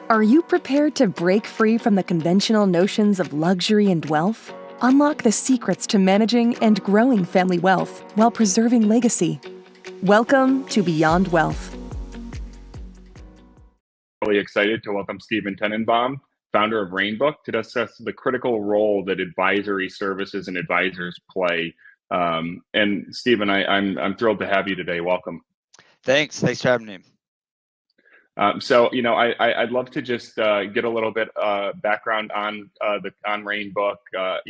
Are you prepared to break free from the conventional notions of luxury and wealth? Unlock the secrets to managing and growing family wealth while preserving legacy. Welcome to Beyond Wealth. Really excited to welcome Stephen Tanenbaum, founder of Rainbook, to discuss the critical role that advisory services and advisors play. And Stephen, I'm thrilled to have you today. Welcome. Thanks for having me. I'd love to just get a little bit background on Rainbook. A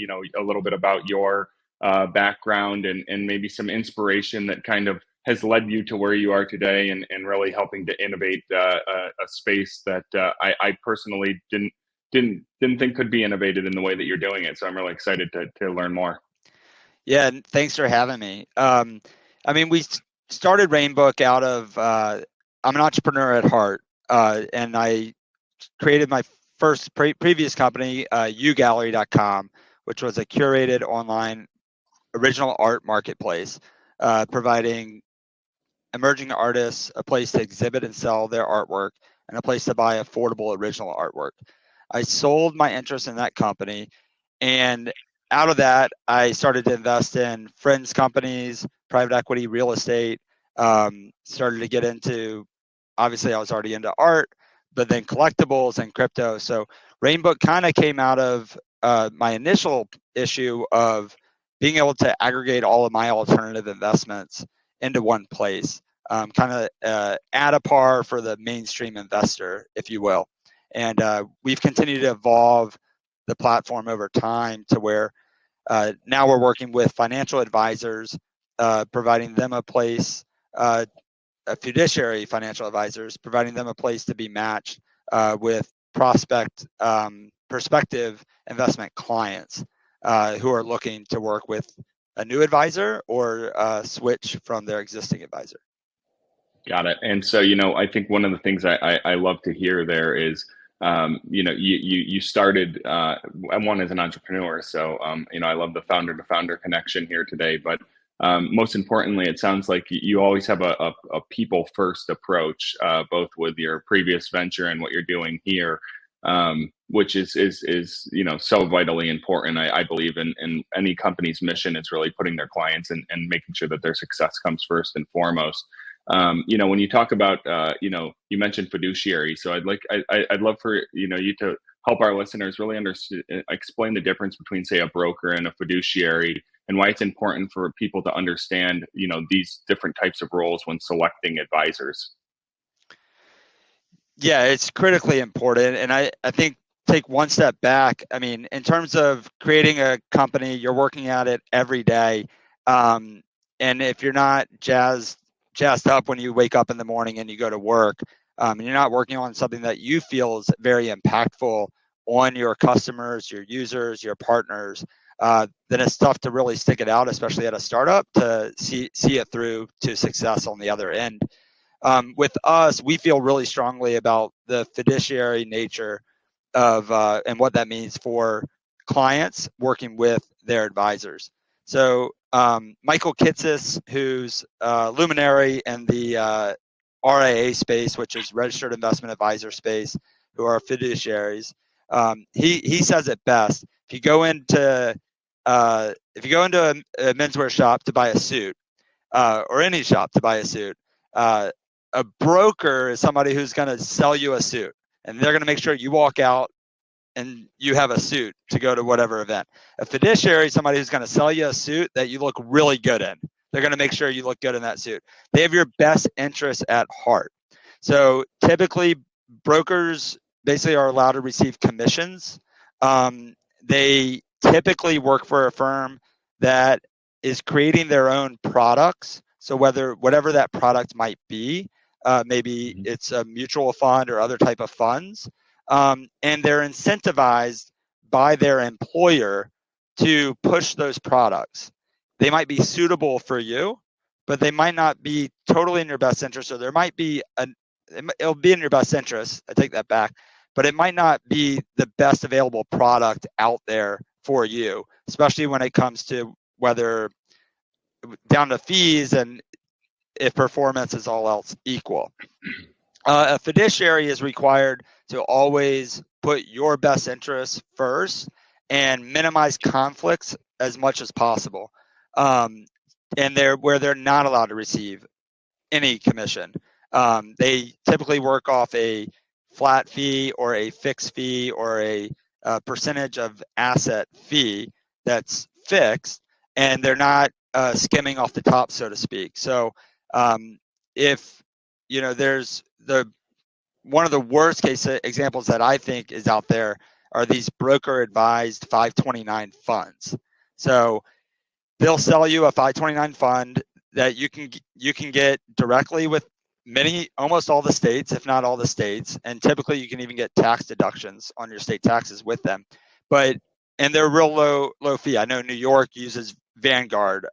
little bit about your background and maybe some inspiration that kind of has led you to where you are today, and really helping to innovate a space that I personally didn't think could be innovated in the way that you're doing it. So I'm really excited to learn more. Yeah, thanks for having me. We started Rainbook out of I'm an entrepreneur at heart, and I created my first previous company, ugallery.com, which was a curated online original art marketplace, providing emerging artists a place to exhibit and sell their artwork and a place to buy affordable original artwork. I sold my interest in that company, and out of that, I started to invest in friends' companies, private equity, real estate. Started to get into, obviously, I was already into art, but then collectibles and crypto. So Rainbook kind of came out of my initial issue of being able to aggregate all of my alternative investments into one place, kind of at a par for the mainstream investor, if you will. And we've continued to evolve the platform over time to where now we're working with financial advisors, providing them a place, fiduciary financial advisors, providing them a place to be matched with prospective investment clients who are looking to work with a new advisor or switch from their existing advisor. Got it. And so, I think one of the things I love to hear there is, you started, one as an entrepreneur. So, I love the founder to founder connection here today, but most importantly, it sounds like you always have a people first approach, both with your previous venture and what you're doing here, which is so vitally important. I believe in any company's mission is really putting their clients and making sure that their success comes first and foremost. When you talk about, you mentioned fiduciary. So I'd love for, you to help our listeners really explain the difference between, say, a broker and a fiduciary, and why it's important for people to understand, these different types of roles when selecting advisors. Yeah, it's critically important. And I think take one step back. I mean, in terms of creating a company, you're working at it every day. And if you're not jazzed up when you wake up in the morning and you go to work, and you're not working on something that you feel is very impactful on your customers, your users, your partners, then it's tough to really stick it out, especially at a startup, to see it through to success on the other end. With us, we feel really strongly about the fiduciary nature of and what that means for clients working with their advisors. So Michael Kitces, who's luminary in the RIA space, which is registered investment advisor space, who are fiduciaries, he says it best. If you go into a menswear shop to buy a suit, or any shop to buy a suit, a broker is somebody who's going to sell you a suit, and they're going to make sure you walk out and you have a suit to go to whatever event. A fiduciary is somebody who's going to sell you a suit that you look really good in. They're going to make sure you look good in that suit. They have your best interests at heart. So typically, brokers basically are allowed to receive commissions. They typically work for a firm that is creating their own products. So whatever that product might be, maybe it's a mutual fund or other type of funds, and they're incentivized by their employer to push those products. They might be suitable for you, but they might not be totally in your best interest, or there might be it'll be in your best interest. I take that back, but it might not be the best available product out there for you, especially when it comes to whether down to fees and if performance is all else equal. A fiduciary is required to always put your best interests first and minimize conflicts as much as possible. And where they're not allowed to receive any commission. They typically work off a flat fee or a fixed fee or a percentage of asset fee that's fixed, and they're not skimming off the top, so to speak. So if there's one of the worst case examples that I think is out there are these broker advised 529 funds. So they'll sell you a 529 fund that you can get directly with almost all the states, if not all the states, and typically you can even get tax deductions on your state taxes with them. And they're real low fee. I know New York uses Vanguard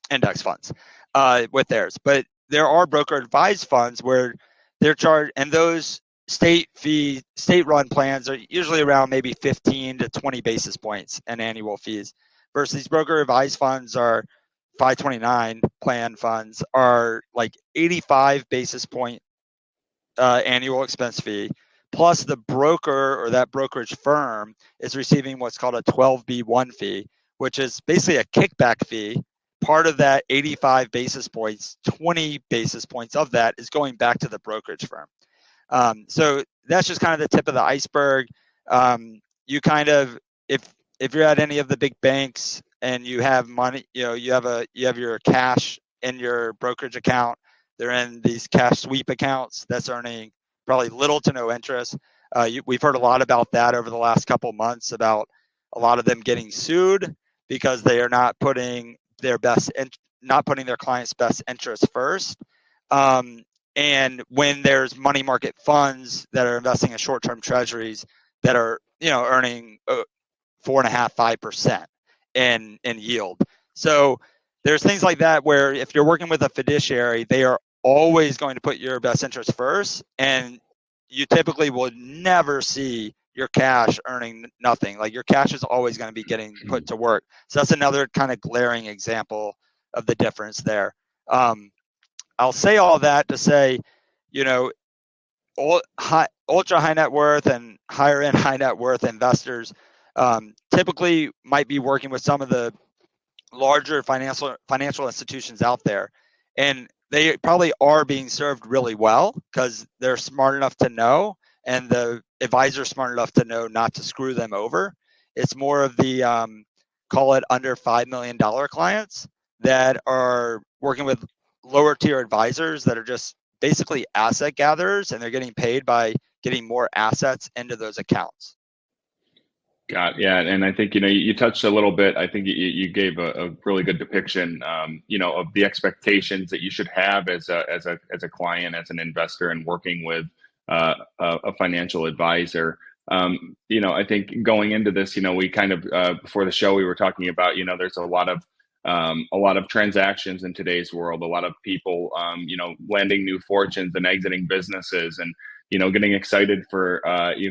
index funds with theirs, but there are broker advised funds where they're charged, and those state run plans are usually around maybe 15 to 20 basis points in annual fees, versus these broker advised funds are 529 plan funds are like 85 basis point annual expense fee, plus the broker or that brokerage firm is receiving what's called a 12B1 fee, which is basically a kickback fee. Part of that 85 basis points, 20 basis points of that is going back to the brokerage firm. So that's just kind of the tip of the iceberg. You kind of, if you're at any of the big banks and you have money, you have your cash in your brokerage account, they're in these cash sweep accounts that's earning probably little to no interest. We've heard a lot about that over the last couple months, about a lot of them getting sued because they are not putting their clients' best interests first. And when there's money market funds that are investing in short-term treasuries that are, earning 4.5-5% in yield. So there's things like that where if you're working with a fiduciary, they are always going to put your best interest first, and you typically will never see your cash earning nothing. Like, your cash is always going to be getting put to work. So that's another kind of glaring example of the difference there. I'll say all that to say, ultra high net worth and higher end high net worth investors typically might be working with some of the larger financial institutions out there, and they probably are being served really well because they're smart enough to know, and the advisor's smart enough to know not to screw them over. It's more of the call it under $5 million clients that are working with lower tier advisors that are just basically asset gatherers, and they're getting paid by getting more assets into those accounts. Yeah, and I think you touched a little bit. I think you gave a really good depiction, of the expectations that you should have as a client, as an investor, and working with a financial advisor. I think going into this, we kind of before the show we were talking about, there's a lot of transactions in today's world, a lot of people, landing new fortunes and exiting businesses, and getting excited for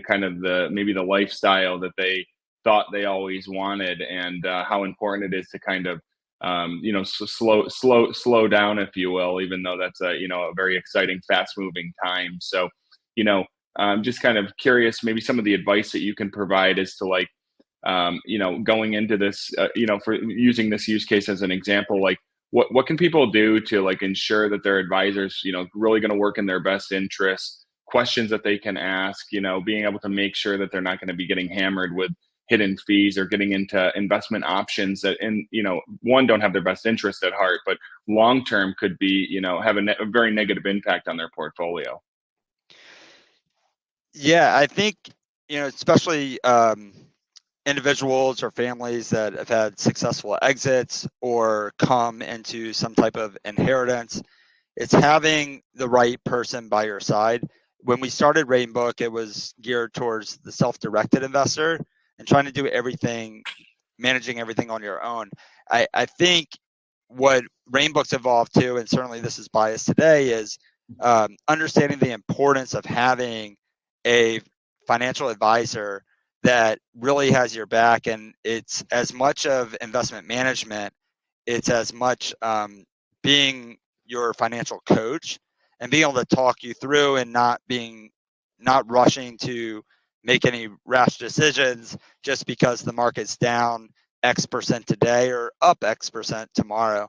kind of maybe the lifestyle that they thought they always wanted, and how important it is to kind of slow down, if you will, even though that's a very exciting, fast moving time. So I'm just kind of curious, maybe some of the advice that you can provide as to, like, going into this, for using this use case as an example, like what can people do to, like, ensure that their advisors, really going to work in their best interest, questions that they can ask, being able to make sure that they're not going to be getting hammered with hidden fees or getting into investment options that, one, don't have their best interest at heart, but long term could be, have a very negative impact on their portfolio. Yeah, I think, especially individuals or families that have had successful exits or come into some type of inheritance, it's having the right person by your side. When we started Rainbook, it was geared towards the self-directed investor and trying to do everything, managing everything on your own. I think what Rainbook's evolved to, and certainly this is biased today, is understanding the importance of having a financial advisor that really has your back. And it's as much of investment management, it's as much being your financial coach and being able to talk you through, and not being not rushing to make any rash decisions just because the market's down X% today or up X% tomorrow.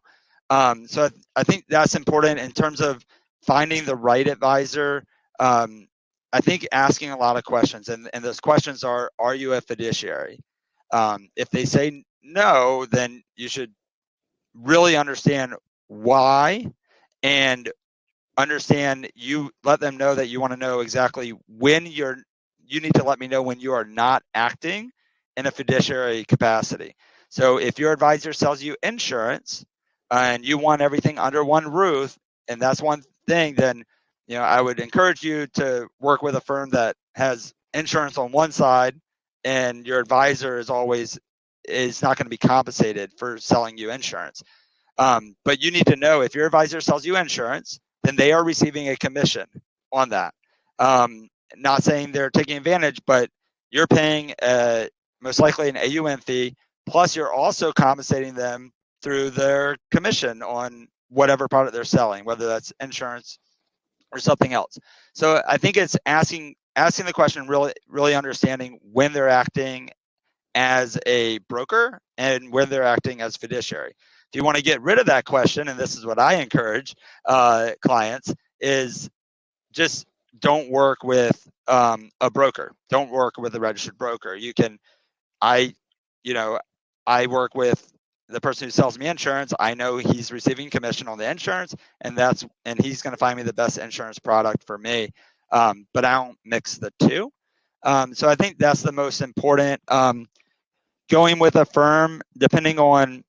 So I think that's important in terms of finding the right advisor. I think asking a lot of questions, and those questions are you a fiduciary? If they say no, then you should really understand why, and understand, you let them know that you want to know exactly when you need to let me know when you are not acting in a fiduciary capacity. So if your advisor sells you insurance and you want everything under one roof, and that's one thing, then I would encourage you to work with a firm that has insurance on one side, and your advisor is not going to be compensated for selling you insurance. But you need to know, if your advisor sells you insurance, then they are receiving a commission on that. Not saying they're taking advantage, but you're paying most likely an AUM fee, plus you're also compensating them through their commission on whatever product they're selling, whether that's insurance or something else. So I think it's asking the question, really understanding when they're acting as a broker and when they're acting as fiduciary. If you want to get rid of that question, and this is what I encourage clients, is just don't work with a broker. Don't work with a registered broker. I work with the person who sells me insurance. I know he's receiving commission on the insurance, and he's going to find me the best insurance product for me. But I don't mix the two. So I think that's the most important. Going with a firm, depending on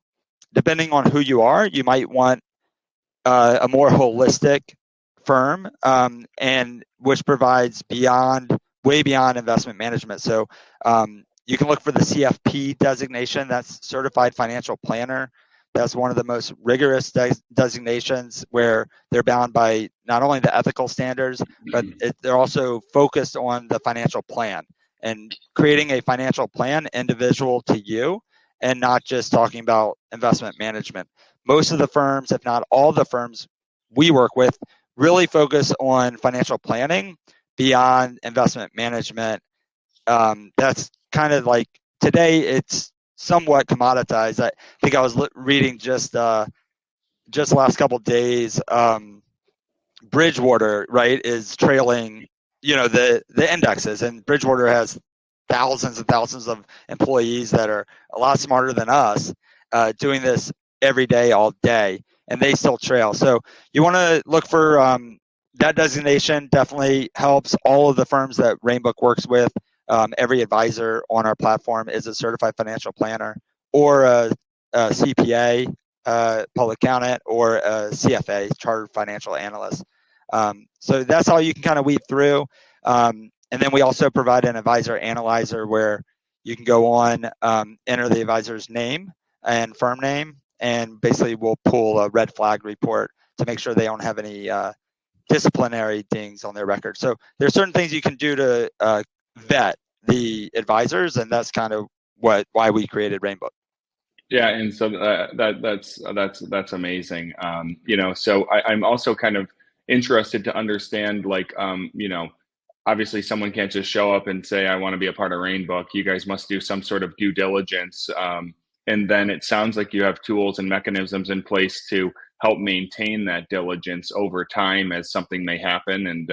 who you are, you might want a more holistic firm, and which provides way beyond investment management. So you can look for the CFP designation. That's Certified Financial Planner. That's one of the most rigorous designations, where they're bound by not only the ethical standards, but they're also focused on the financial plan and creating a financial plan individual to you, and not just talking about investment management. Most of the firms, if not all the firms we work with, really focus on financial planning beyond investment management. That's kind of like, today it's somewhat commoditized. I think I was reading just the last couple of days, Bridgewater, right, is trailing, the indexes, and Bridgewater has thousands and thousands of employees that are a lot smarter than us, doing this every day, all day, and they still trail. So you want to look for that designation. Definitely helps. All of the firms that Rainbook works with, every advisor on our platform is a certified financial planner, or a CPA, public accountant, or a CFA, chartered financial analyst. So that's all you can kind of weed through. And then we also provide an advisor analyzer, where you can go on, enter the advisor's name and firm name, and basically we'll pull a red flag report to make sure they don't have any disciplinary dings on their record. So there's certain things you can do to vet the advisors, and that's kind of why we created Rainbook. Yeah, and so that's amazing. So I'm also kind of interested to understand, like, obviously someone can't just show up and say, I want to be a part of Rainbook. You guys must do some sort of due diligence. And then it sounds like you have tools and mechanisms in place to help maintain that diligence over time as something may happen. And,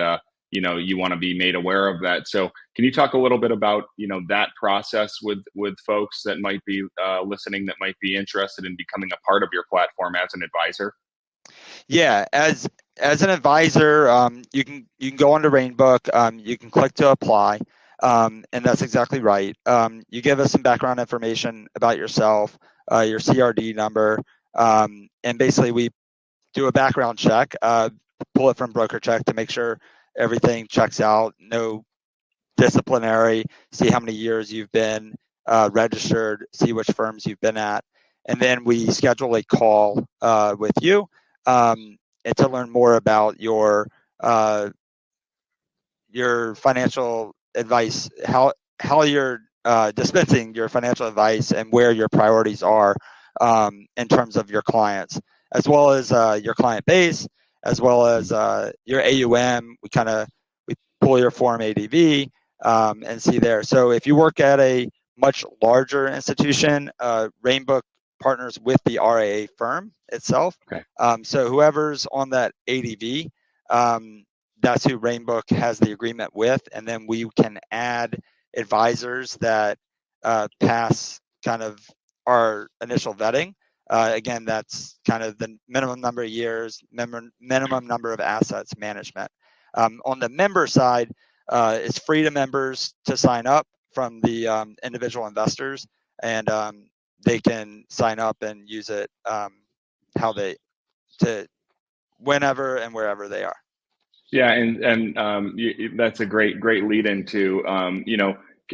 you want to be made aware of that. So can you talk a little bit about, that process with folks that might be listening, that might be interested in becoming a part of your platform as an advisor? Yeah, as an advisor, you can go onto Rainbook. You can click to apply, and that's exactly right. You give us some background information about yourself, your CRD number, and basically we do a background check, pull it from Broker Check to make sure everything checks out, no disciplinary, see how many years you've been registered, see which firms you've been at, and then we schedule a call with you, and to learn more about your financial advice, how you're dispensing your financial advice, and where your priorities are in terms of your clients, as well as your client base, as well as your AUM. We kind of we pull your form ADV and see there. So if you work at a much larger institution, Rainbook partners with the RIA firm itself. Okay. So whoever's on that ADV, that's who Rainbook has the agreement with, and then we can add advisors that pass kind of our initial vetting. Again, that's kind of the minimum number of years, minimum number of assets management. On the member side, it's free to members to sign up from the individual investors, and they can sign up and use it whenever and wherever they are. Yeah, and that's a great lead into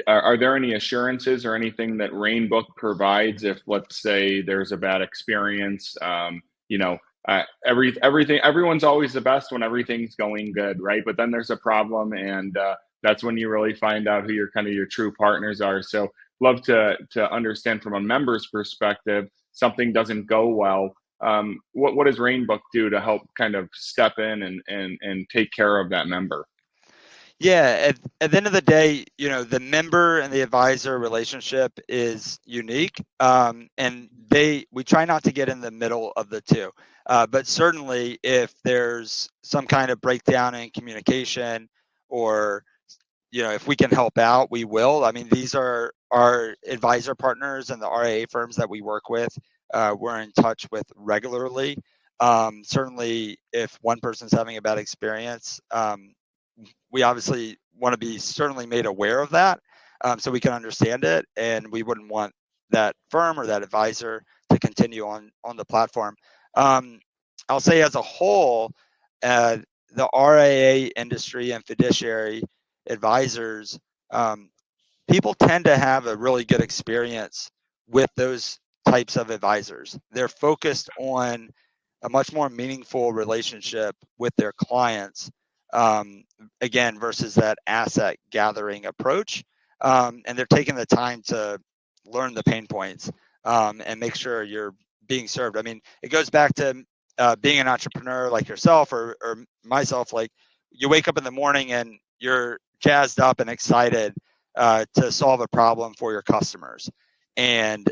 are there any assurances or anything that Rainbook provides if, let's say, there's a bad experience? Everyone's always the best when everything's going good, right? But then there's a problem, and that's when you really find out who your true partners are. So love to understand from a member's perspective, something doesn't go well. What does Rainbook do to help kind of step in and take care of that member? Yeah, at the end of the day, the member and the advisor relationship is unique, and we try not to get in the middle of the two. But certainly, if there's some kind of breakdown in communication, or if we can help out, we will. I mean, these are our advisor partners and the RIA firms that we work with. We're in touch with regularly. Certainly, if one person's having a bad experience, we obviously want to be certainly made aware of that, so we can understand it, and we wouldn't want that firm or that advisor to continue on the platform. I'll say as a whole, the RIA industry and fiduciary advisors, people tend to have a really good experience with those types of advisors. They're focused on a much more meaningful relationship with their clients, again, versus that asset gathering approach. And they're taking the time to learn the pain points and make sure you're being served. I mean, it goes back to being an entrepreneur like yourself or myself. Like, you wake up in the morning and you're jazzed up and excited to solve a problem for your customers. And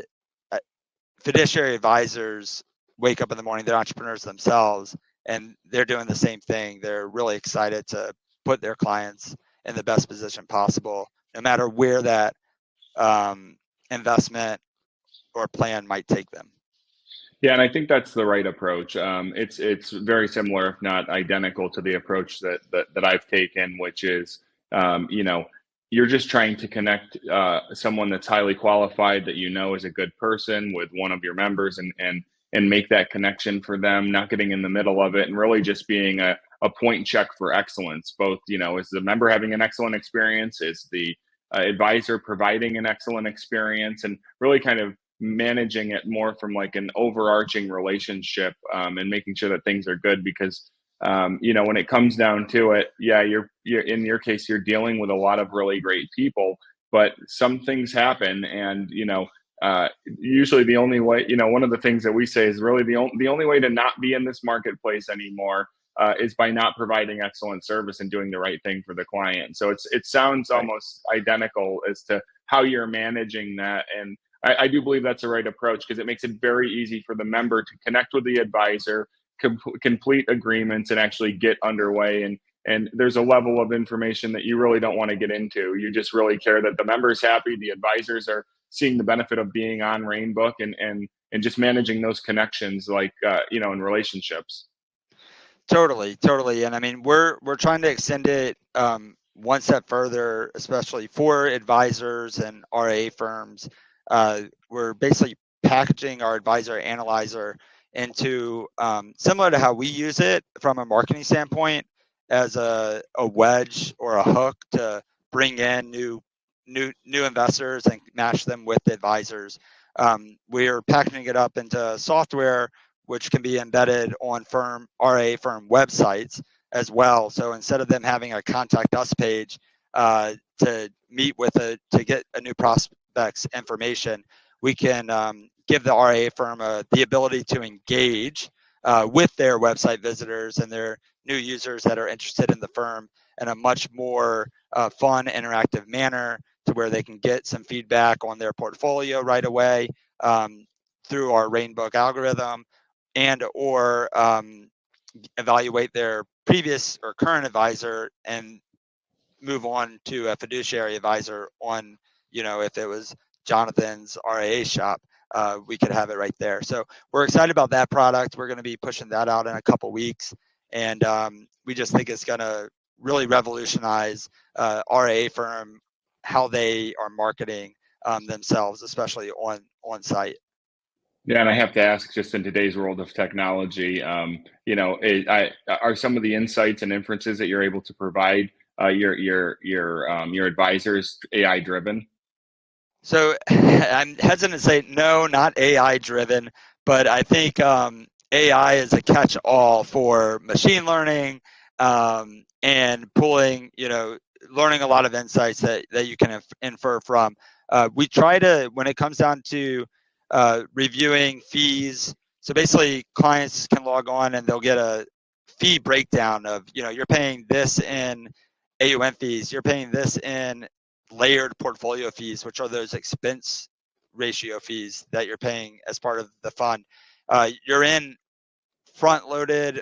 fiduciary advisors wake up in the morning, they're entrepreneurs themselves, and they're doing the same thing. They're really excited to put their clients in the best position possible, no matter where that investment or plan might take them. Yeah, and I think that's the right approach. It's very similar, if not identical, to the approach that I've taken, which is, you're just trying to connect someone that's highly qualified that is a good person with one of your members, and make that connection for them, not getting in the middle of it, and really just being a point check for excellence. Both, is the member having an excellent experience? Is the advisor providing an excellent experience? And really kind of managing it more from like an overarching relationship, and making sure that things are good, because when it comes down to it, yeah, you're in your case, you're dealing with a lot of really great people, but some things happen, and usually the only way, one of the things that we say is really the only way to not be in this marketplace anymore is by not providing excellent service and doing the right thing for the client. So it sounds almost identical as to how you're managing that. And I do believe that's the right approach, because it makes it very easy for the member to connect with the advisor, complete agreements, and actually get underway. And there's a level of information that you really don't want to get into. You just really care that the member's happy, the advisors are seeing the benefit of being on Rainbook, and just managing those connections, like in relationships. Totally. And I mean, we're trying to extend it one step further, especially for advisors and RA firms. We're basically packaging our advisor analyzer into similar to how we use it from a marketing standpoint, as a wedge or a hook to bring in new investors and match them with advisors. We're packaging it up into software which can be embedded on RA firm websites as well. So instead of them having a contact us page to meet with to get a new prospect's information, we can give the RA firm the ability to engage with their website visitors and their new users that are interested in the firm, in a much more fun, interactive manner, to where they can get some feedback on their portfolio right away through our Rainbook algorithm, and or evaluate their previous or current advisor and move on to a fiduciary advisor on, if it was Jonathan's RIA shop, we could have it right there. So we're excited about that product. We're going to be pushing that out in a couple weeks. And we just think it's going to really revolutionize RIA firm, how they are marketing themselves, especially on site. Yeah, and I have to ask, just in today's world of technology, are some of the insights and inferences that you're able to provide your advisors AI driven? So I'm hesitant to say no, not AI driven, but I think AI is a catch-all for machine learning and pulling, learning a lot of insights that you can infer from. We try to, when it comes down to reviewing fees, so basically clients can log on and they'll get a fee breakdown of, you're paying this in AUM fees, you're paying this in layered portfolio fees, which are those expense ratio fees that you're paying as part of the fund. You're in front-loaded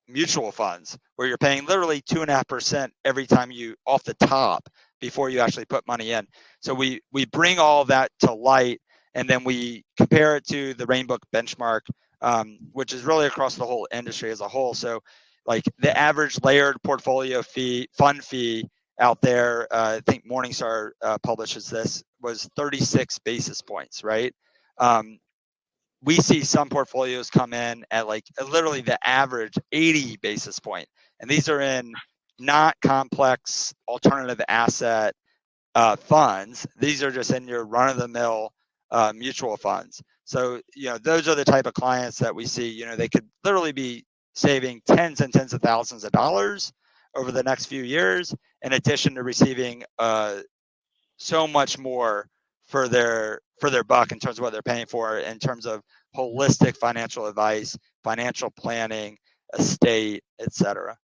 mutual funds where you're paying literally 2.5% every time you off the top before you actually put money in. So we bring all that to light, and then we compare it to the Rainbook benchmark, which is really across the whole industry as a whole. So like the average layered portfolio fee, fund fee out there, I think Morningstar publishes this, was 36 basis points, right? We see some portfolios come in at like literally the average 80 basis point. And these are in not complex alternative asset funds. These are just in your run-of-the-mill mutual funds. So, those are the type of clients that we see, they could literally be saving tens and tens of thousands of dollars over the next few years, in addition to receiving so much more for their buck in terms of what they're paying for, in terms of holistic financial advice, financial planning, estate, etc.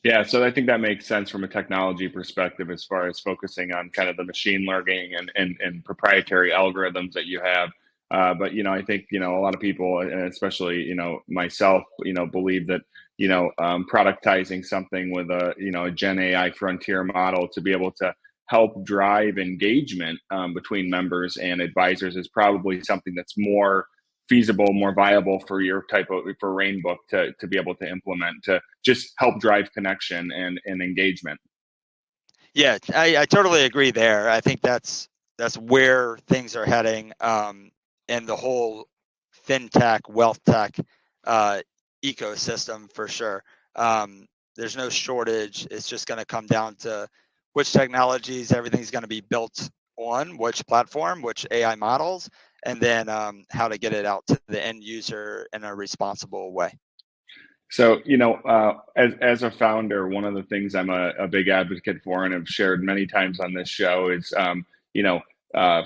Yeah, so I think that makes sense from a technology perspective, as far as focusing on kind of the machine learning and proprietary algorithms that you have. But I think a lot of people, especially myself, believe that productizing something with a Gen AI frontier model to be able to help drive engagement between members and advisors is probably something that's more feasible, more viable for for Rainbook to be able to implement, to just help drive connection and engagement. Yeah, I totally agree there. I think that's where things are heading, in the whole fintech, wealth tech ecosystem for sure. There's no shortage. It's just going to come down to which technologies everything's going to be built on, which platform, which AI models, and then how to get it out to the end user in a responsible way. So, as a founder, one of the things I'm a big advocate for, and have shared many times on this show, is,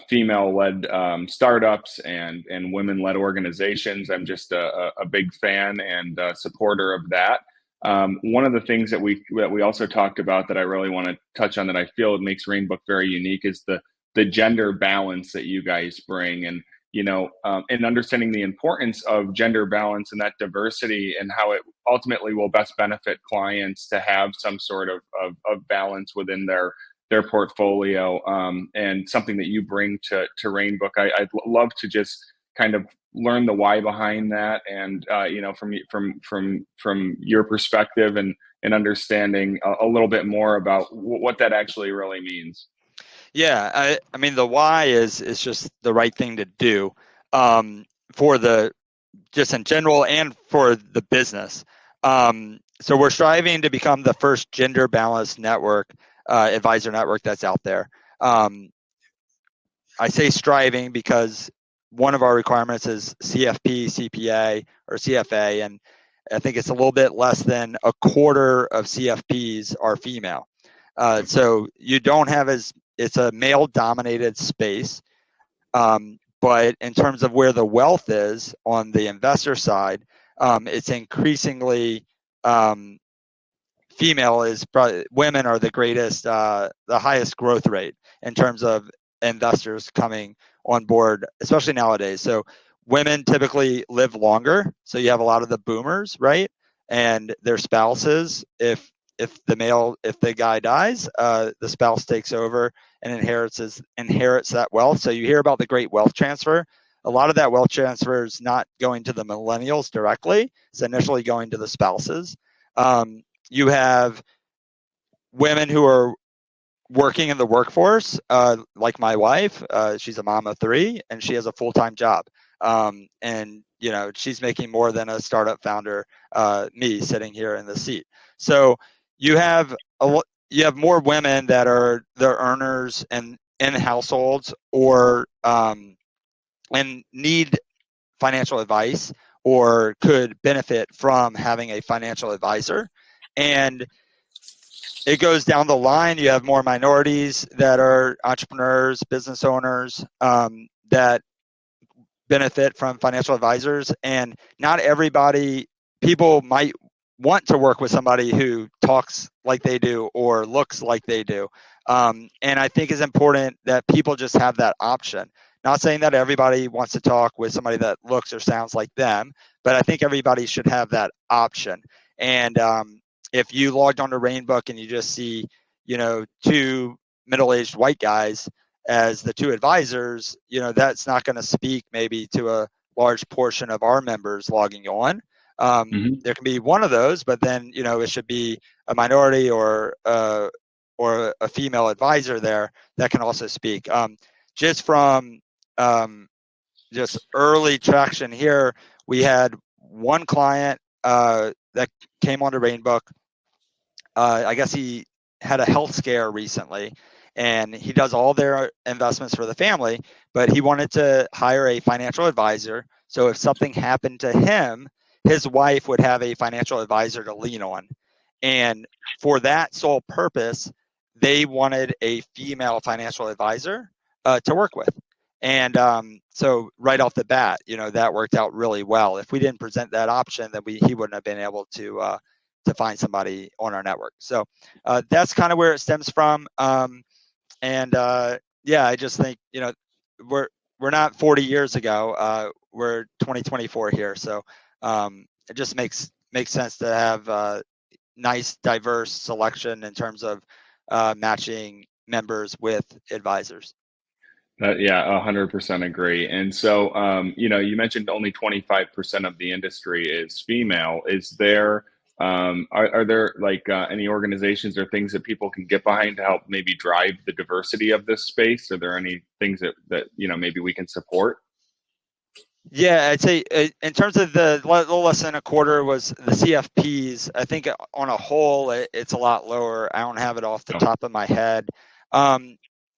female-led startups and women-led organizations. I'm just a big fan and supporter of that. One of the things that we also talked about that I really want to touch on, that I feel it makes Rainbook very unique, is the gender balance that you guys bring, and and understanding the importance of gender balance and that diversity, and how it ultimately will best benefit clients to have some sort of balance within their portfolio, and something that you bring to Rainbook. I'd love to just kind of learn the why behind that, and from your perspective, and understanding a little bit more about what that actually really means. Yeah, I mean the why is just the right thing to do, for the just in general and for the business. So we're striving to become the first gender balanced network, advisor network that's out there. I say striving because one of our requirements is CFP, CPA, or CFA, and I think it's a little bit less than a quarter of CFPs are female. So you don't have it's a male dominated space. But in terms of where the wealth is on the investor side, it's increasingly female is probably women are the greatest, the highest growth rate in terms of investors coming on board, especially nowadays. So women typically live longer. So you have a lot of the boomers, right? And their spouses, if the guy dies, the spouse takes over and inherits that wealth. So you hear about the great wealth transfer. A lot of that wealth transfer is not going to the millennials directly. It's initially going to the spouses. You have women who are working in the workforce, like my wife. She's a mom of 3, and she has a full-time job. And she's making more than a startup founder, me sitting here in the seat. So you have more women that are the earners and in households, or and need financial advice, or could benefit from having a financial advisor. And it goes down the line. You have more minorities that are entrepreneurs, business owners, that benefit from financial advisors. And not everybody, people might want to work with somebody who talks like they do or looks like they do. And I think it's important that people just have that option. Not saying that everybody wants to talk with somebody that looks or sounds like them, but I think everybody should have that option. And if you logged onto Rainbook and you just see, 2 middle-aged white guys as the 2 advisors, that's not going to speak maybe to a large portion of our members logging on. There can be one of those, but then it should be a minority or a female advisor there that can also speak. Just from just early traction here, we had one client that came onto Rainbook. I guess he had a health scare recently, and he does all their investments for the family, but he wanted to hire a financial advisor. So if something happened to him, his wife would have a financial advisor to lean on. And for that sole purpose, they wanted a female financial advisor to work with. And so right off the bat, that worked out really well. If we didn't present that option, then he wouldn't have been able to find somebody on our network. So that's kind of where it stems from. And I just think we're not 40 years ago. We're 2024 here, so it just makes sense to have nice, diverse selection in terms of matching members with advisors. Yeah, 100% agree. And so, you mentioned only 25% of the industry is female. Is there, are there like any organizations or things that people can get behind to help maybe drive the diversity of this space? Are there any things that maybe we can support? Yeah, I'd say in terms of the little less than a quarter was the CFPs. I think on a whole, it's a lot lower. I don't have it off the top of my head.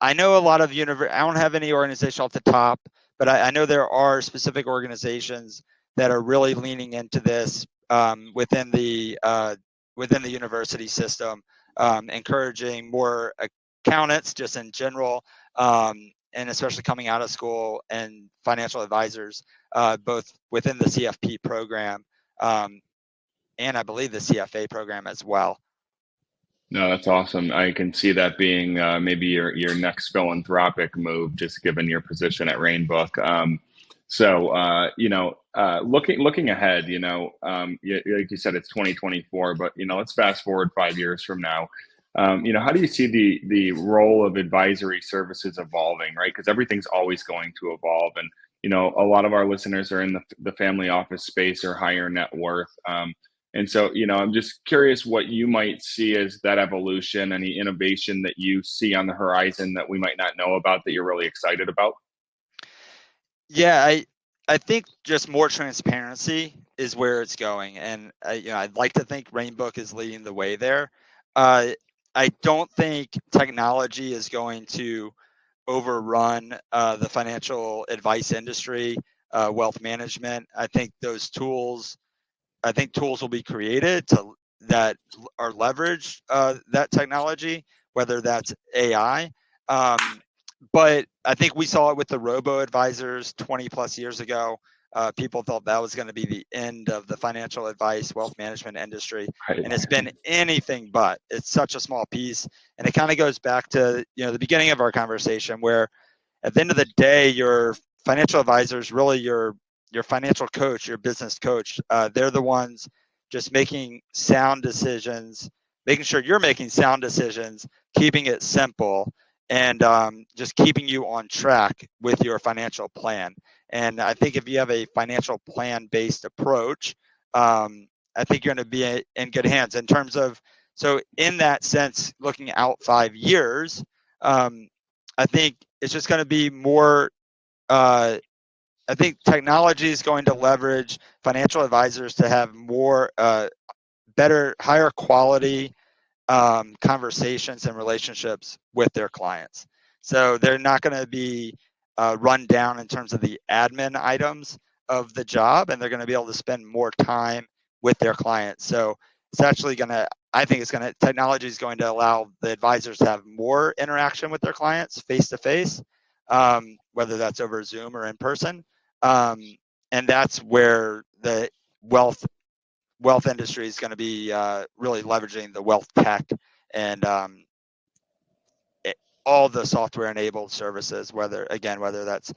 I know a lot of I don't have any organization off the top, but I know there are specific organizations that are really leaning into this within the university system, encouraging more accountants just in general, and especially coming out of school, and financial advisors, both within the CFP program and I believe the CFA program as well. No, that's awesome. I can see that being maybe your next philanthropic move, just given your position at Rainbook. Looking ahead, like you said, it's 2024, but let's fast forward 5 years from now. How do you see the role of advisory services evolving, right? Because everything's always going to evolve, and a lot of our listeners are in the family office space or higher net worth. And so, I'm just curious what you might see as that evolution, any innovation that you see on the horizon that we might not know about that you're really excited about. Yeah, I think just more transparency is where it's going, and I'd like to think Rainbook is leading the way there. I don't think technology is going to overrun the financial advice industry, wealth management. I think tools will be created that are leverage that technology, whether that's AI. But I think we saw it with the robo advisors 20 plus years ago. People thought that was going to be the end of the financial advice, wealth management industry, Right. and it's been anything but. It's such a small piece, and it kind of goes back to the beginning of our conversation, where at the end of the day, your financial advisor is really your financial coach, your business coach. They're the ones just making sound decisions, making sure you're making sound decisions, keeping it simple, and just keeping you on track with your financial plan. And I think if you have a financial plan based approach, I think you're going to be in good hands in terms of, so in that sense, looking out 5 years, I think it's just going to be more, I think technology is going to leverage financial advisors to have more, better, higher quality conversations and relationships with their clients. So they're not going to be run down in terms of the admin items of the job, and they're going to be able to spend more time with their clients. So it's actually going to, I think it's going to, technology is going to allow the advisors to have more interaction with their clients face to face, whether that's over Zoom or in person. And that's where the wealth industry is going to be really leveraging the wealth tech and all the software enabled services, whether that's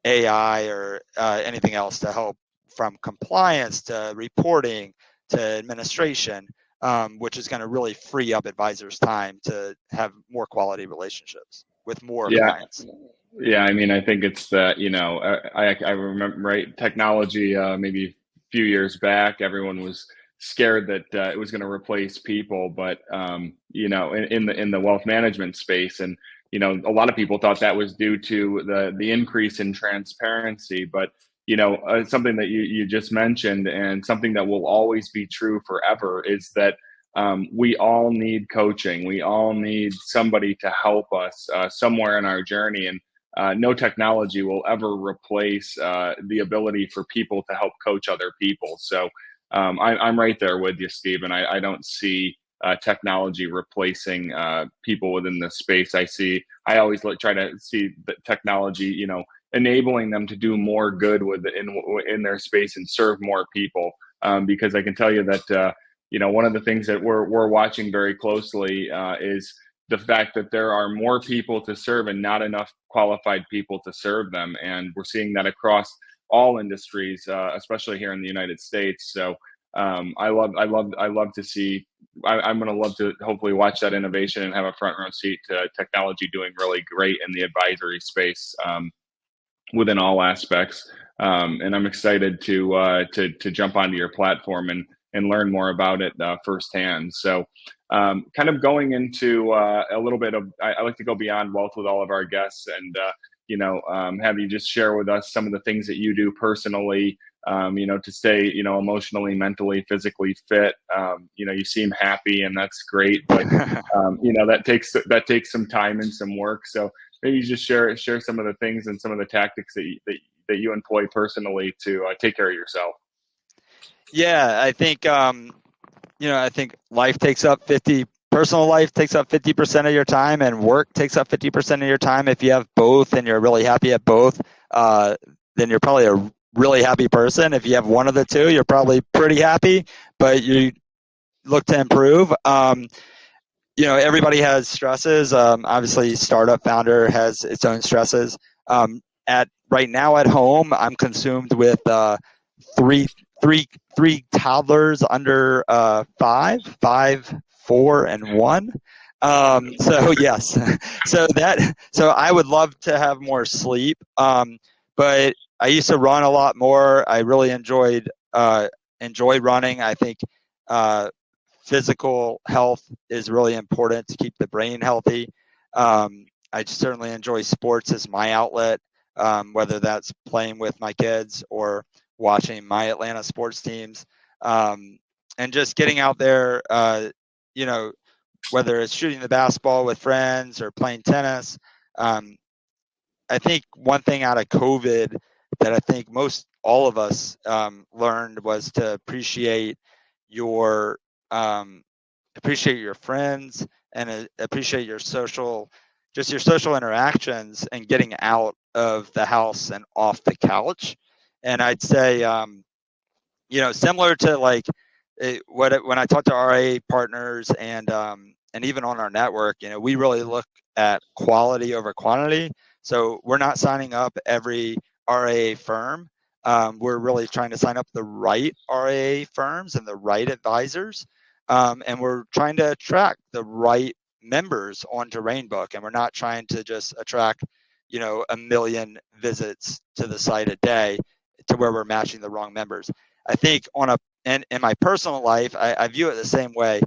AI or anything else, to help from compliance to reporting to administration, which is going to really free up advisors' time to have more quality relationships with more Yeah. clients. Yeah, I mean, I think it's that, I remember, right, technology, maybe a few years back, everyone was scared that it was going to replace people, but in the wealth management space, and a lot of people thought that was due to the increase in transparency, but something that you just mentioned, and something that will always be true forever, is that we all need coaching. We all need somebody to help us somewhere in our journey, and no technology will ever replace the ability for people to help coach other people. So I'm right there with you, Steve, and I don't see technology replacing people within this space. I always try to see the technology, enabling them to do more good in their space and serve more people. Because I can tell you that one of the things that we're watching very closely is the fact that there are more people to serve and not enough qualified people to serve them, and we're seeing that across all industries, especially here in the United States. So I love to see. I'm going to love to hopefully watch that innovation and have a front row seat to technology doing really great in the advisory space within all aspects. And I'm excited to jump onto your platform and learn more about it firsthand. So, kind of going into a little bit of, I like to go beyond wealth with all of our guests, and have you just share with us some of the things that you do personally, to stay, emotionally, mentally, physically fit. You seem happy, and that's great, but that takes some time and some work. So maybe you just share some of the things and some of the tactics that you employ personally to take care of yourself. Yeah, I think I think personal life takes up 50% of your time, and work takes up 50% of your time. If you have both and you're really happy at both, then you're probably a really happy person. If you have one of the two, you're probably pretty happy, but you look to improve. Everybody has stresses. Obviously, startup founder has its own stresses. Right now at home, I'm consumed with three toddlers under 5, 4, and 1. So yes, so I would love to have more sleep. But I used to run a lot more. I really enjoy running. I think physical health is really important to keep the brain healthy. I certainly enjoy sports as my outlet, whether that's playing with my kids or watching my Atlanta sports teams, and just getting out there, whether it's shooting the basketball with friends or playing tennis. I think one thing out of COVID that I think most all of us learned was to appreciate your friends and appreciate your social interactions, and getting out of the house and off the couch. And I'd say, similar to like when I talk to RA partners and even on our network, we really look at quality over quantity. So we're not signing up every RA firm. We're really trying to sign up the right RA firms and the right advisors. And we're trying to attract the right members onto Rainbook. And we're not trying to just attract, 1 million visits to the site a day to where we're matching the wrong members. I think in my personal life, I view it the same way.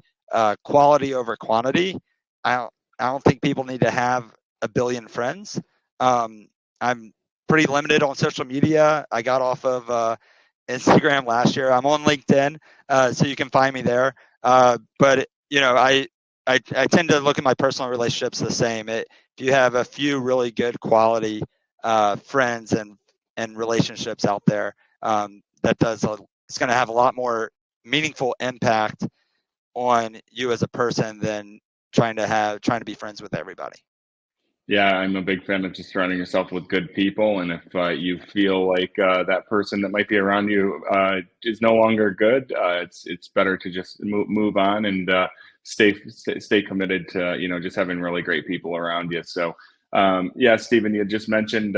Quality over quantity. I don't think people need to have a billion friends. I'm pretty limited on social media. I got off of Instagram last year. I'm on LinkedIn, so you can find me there. But I tend to look at my personal relationships the same. If you have a few really good quality friends and relationships out there, it's going to have a lot more meaningful impact on you as a person than trying to be friends with everybody. Yeah, I'm a big fan of just surrounding yourself with good people, and if you feel like that person that might be around you is no longer good, it's better to just move on and stay committed to just having really great people around you. So yeah, Stephen, you just mentioned